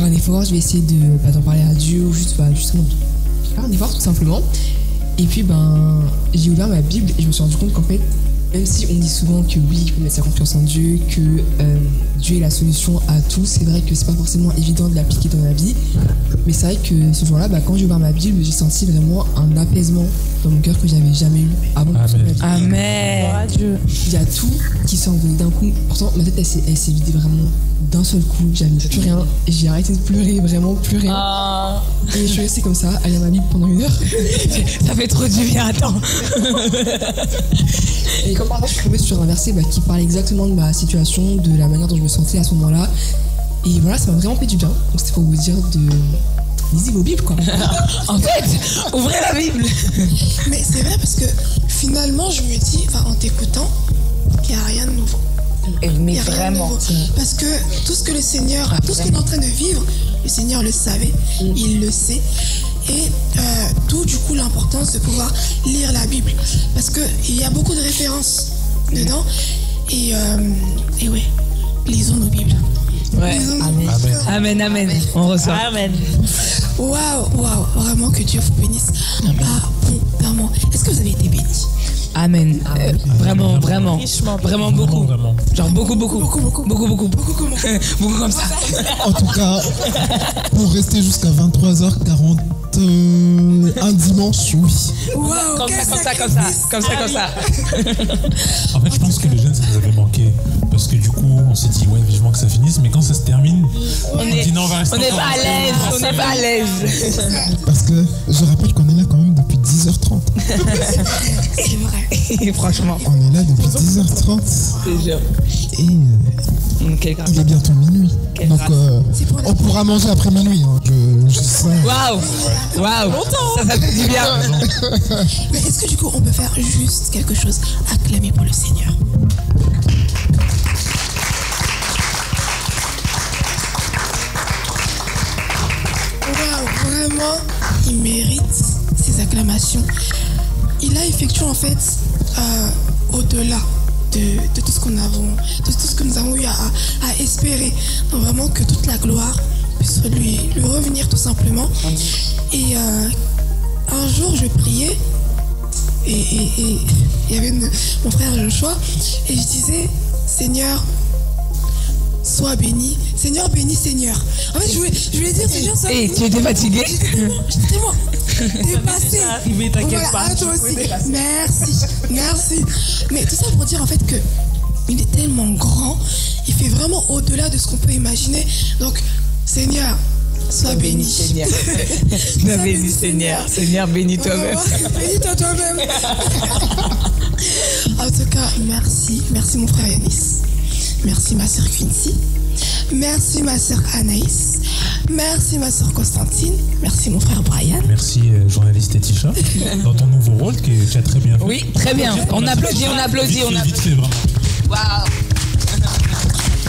un effort, je vais essayer d'en parler à Dieu, ou juste justement faire un effort tout simplement. Et puis j'ai ouvert ma Bible et je me suis rendu compte qu'en fait, même si on dit souvent que oui, il faut mettre sa confiance en Dieu, que Dieu est la solution à tout, c'est vrai que c'est pas forcément évident de l'appliquer dans la vie. Mais c'est vrai que ce jour-là, quand j'ai ouvert ma Bible, j'ai senti vraiment un apaisement dans mon cœur que j'avais jamais eu avant. Amen. Il y a tout qui sont venus d'un coup. Pourtant, ma tête, elle s'est vidée vraiment d'un seul coup. J'avais plus rien. J'ai arrêté de pleurer, vraiment plus rien. Et je suis restée comme ça, à lire ma Bible pendant 1 heure. Ça fait trop du bien, attends. Et comme par hasard, je suis tombée sur un verset qui parlait exactement de ma situation, de la manière dont je me sentais à ce moment-là. Et voilà, ça m'a vraiment fait du bien. Donc c'était pour vous dire de... Lisez vos Bibles, quoi. En fait, ouvrez la Bible. Mais c'est vrai parce que finalement, je me dis, en t'écoutant, qu'il n'y a rien de nouveau. Mais Il y a rien de vraiment. nouveau. Parce que tout ce que le Seigneur, tout ce qu'on est en train de vivre, le Seigneur le savait, il le sait. Et d'où du coup l'importance de pouvoir lire la Bible. Parce qu'il y a beaucoup de références dedans. Et ouais, lisons nos Bibles. Ouais. Amen, amen. On reçoit. Amen. Waouh, vraiment que Dieu vous bénisse abondamment. Est-ce que vous avez été bénis? Amen. Vraiment, vraiment. Richement. Vraiment beaucoup. Vraiment. Genre beaucoup. Beaucoup Beaucoup comment? Beaucoup comme ça. En tout cas, pour rester jusqu'à 23h40, un dimanche, oui. Waouh, Comme quel ça. En fait, je pense que les jeunes, ça nous avait manqué. Parce que du coup, on s'est dit, ouais, vivement que ça finisse. Mais quand ça se termine, on dit non, on va rester. On n'est pas à l'aise. On n'est pas à l'aise. Parce que je rappelle qu'on est là quand même depuis 10h30. C'est vrai. Franchement. On est là depuis 10h30. Déjà. Et Quelle grâce. il est bientôt minuit. Quelle Donc C'est pour la- on pourra manger après minuit. Hein. Je sais. Waouh. Ça fait du bien. Mais est-ce que du coup on peut faire juste quelque chose, acclamer pour le Seigneur? Waouh, vraiment, il mérite ces acclamations. Il a effectué en fait au-delà de tout ce qu'on avons, de tout ce que nous avons eu à espérer. Donc vraiment que toute la gloire puisse lui revenir tout simplement. Et un jour je priais et il y avait mon frère Joshua et je disais Seigneur, sois béni. Seigneur, béni Seigneur. En fait, je voulais dire Seigneur, sois béni. Et tu étais fatigué? J'étais tellement dépassée. Arrivé, t'inquiète pas. Ah, toi aussi. Merci. Mais tout ça pour dire en fait que il est tellement grand, il fait vraiment au-delà de ce qu'on peut imaginer. Donc, Seigneur, sois béni. Seigneur. Sois béni, Seigneur. Seigneur, bénis toi-même. Bénis-toi toi-même. En tout cas, merci. Merci mon frère Yanis. Merci ma sœur Quincy. Merci ma sœur Anaïs. Merci ma sœur Constantine. Merci mon frère Brian. Merci, journaliste Etisha, dans ton nouveau rôle que tu as très bien fait. Oui, très bien. On applaudit. Vite fait, vraiment. Waouh.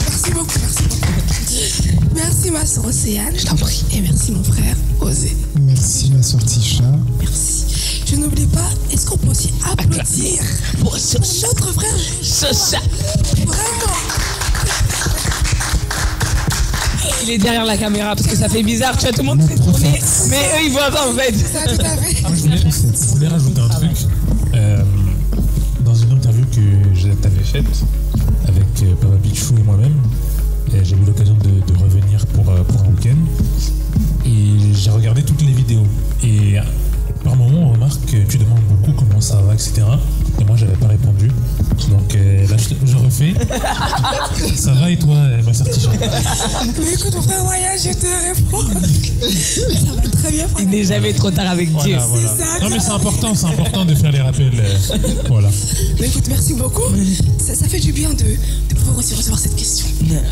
Merci beaucoup. Merci ma sœur Océane. Je t'en prie. Et merci mon frère Osé. Merci la sortie chat. Merci. Je n'oublie pas, est-ce qu'on peut aussi applaudir pour notre frère Chacha. Vraiment. Ah, Il est derrière la caméra parce que ça fait bizarre. Tu vois, tout le monde s'est tourné. Mais eux, ils voient pas en fait. Ça, tout à fait. Je voulais rajouter un truc. Dans une interview que je t'avais faite avec Papa Pichou et moi-même, j'ai eu l'occasion de revenir pour un week-end et j'ai regardé toutes les vidéos. Et par moment, on remarque que tu demandes beaucoup comment ça va, etc. Et moi, j'avais pas répondu. Donc là, je refais. Ça va et toi, ma sœur Tisha? Mais écoute, mon frère Brian, je te réponds. Ça va très bien. Il n'est jamais trop tard avec Dieu. Voilà. ça, Non mais c'est important de faire les rappels. Voilà. Mais écoute, merci beaucoup. Ça fait du bien de pouvoir aussi recevoir cette question.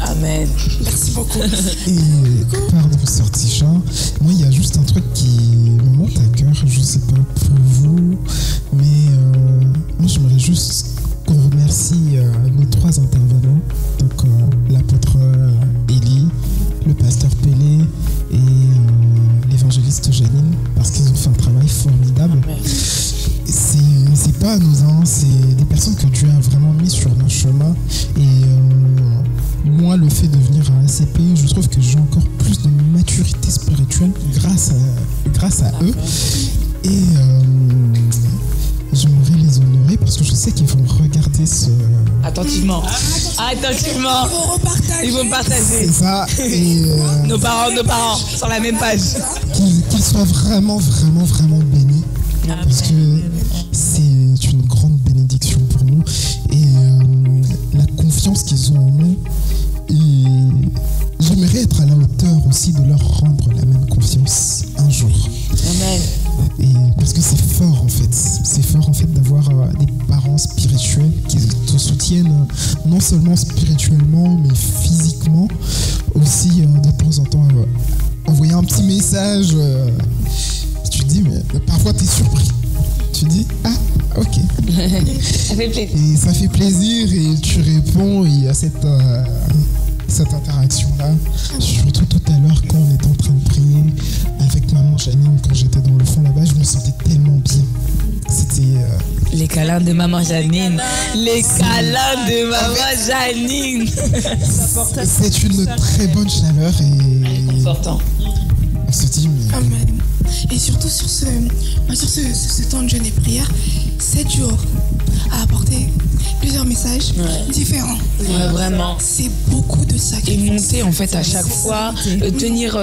Amen. Merci beaucoup. Et pardon, sortie chat. Moi, il y a juste un truc qui me monte à cœur. Je sais pas pour vous, mais moi, j'aimerais juste qu'on remercie nos 3 intervenants. Donc, l'apôtre Élie, le pasteur Pélé et l'évangéliste Janine, parce qu'ils ont fait un travail formidable. C'est pas anodin, c'est des personnes que Dieu a vraiment mis sur nos chemins. Et moi, le fait de venir à ACP, je trouve que j'ai encore plus de maturité spirituelle grâce à eux. Et j'aimerais les honorer parce que je sais qu'ils vont regarder ce... Attentivement. Ils vont partager. C'est ça. Et Nos parents sur la même page. qu'ils soient vraiment bénis. Parce que c'est une grande bénédiction pour nous. Et la soutiennent non seulement spirituellement, mais physiquement aussi, de temps en temps. Envoyer un petit message, tu te dis, mais parfois tu es surpris. Tu dis, ah, ok. Ça fait plaisir. Et ça fait plaisir et tu réponds et il y a cette interaction-là. Surtout tout à l'heure quand on était en train de prier avec maman Janine, quand j'étais dans le fond là-bas, je me sentais tellement bien. C'était... Les câlins de maman Janine. Les câlins de maman Janine. C'est une très bonne chaleur et Confortant. on se dit, mais... Amen. Et surtout sur ce temps de jeûne et prière, 7 jours a apporté plusieurs messages différents. Ouais, vraiment. C'est beaucoup de Et sacrifices. monter en fait à chaque fois, tenir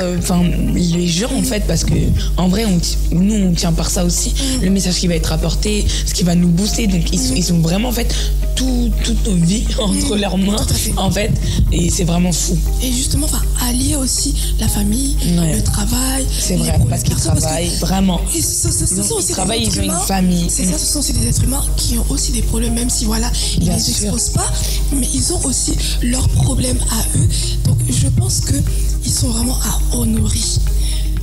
les jours en fait, parce que en vrai nous on tient par ça aussi, le message qui va être apporté, ce qui va nous booster, donc ils ont vraiment en fait toute nos vies entre leurs mains Tout à fait. en fait, et c'est vraiment fou. Et justement, allier aussi la famille, Ouais. le travail. C'est les vrai, problèmes parce qu'ils perso, parce que travaillent vraiment. ce sont aussi des travaillent, êtres ils ont une humains. famille. C'est ça, ce sont aussi des êtres humains qui ont aussi des problèmes, même si voilà, ils Bien ne les sûr. exposent pas, mais ils ont aussi leurs problèmes à eux. Donc je pense qu'ils sont vraiment à honorer.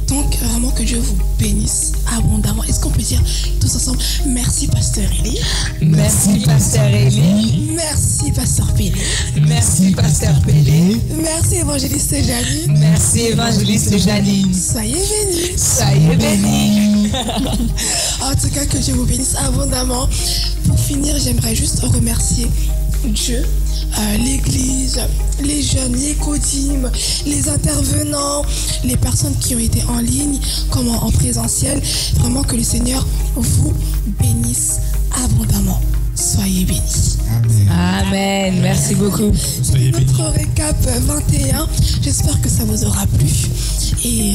Donc vraiment que Dieu vous bénisse abondamment. Est-ce qu'on peut dire tous ensemble merci Pasteur Élie, Merci Pasteur Élie, merci Pasteur Pélé, merci Pasteur Pélé, merci Évangéliste Janine, merci Évangéliste Janine. soyez bénis. Soyez bénis. En tout cas, que Dieu vous bénisse abondamment. Pour finir, j'aimerais juste remercier Dieu, l'église, les jeunes, les codimes, les intervenants, les personnes qui ont été en ligne, comme en présentiel. Vraiment que le Seigneur vous bénisse abondamment. Soyez bénis. Amen. Merci beaucoup. Soyez bénis. Notre récap 21, j'espère que ça vous aura plu. Et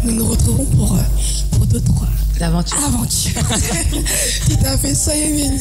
nous nous retrouvons pour d'autres L'aventure. aventures. Tout à fait, soyez bénis.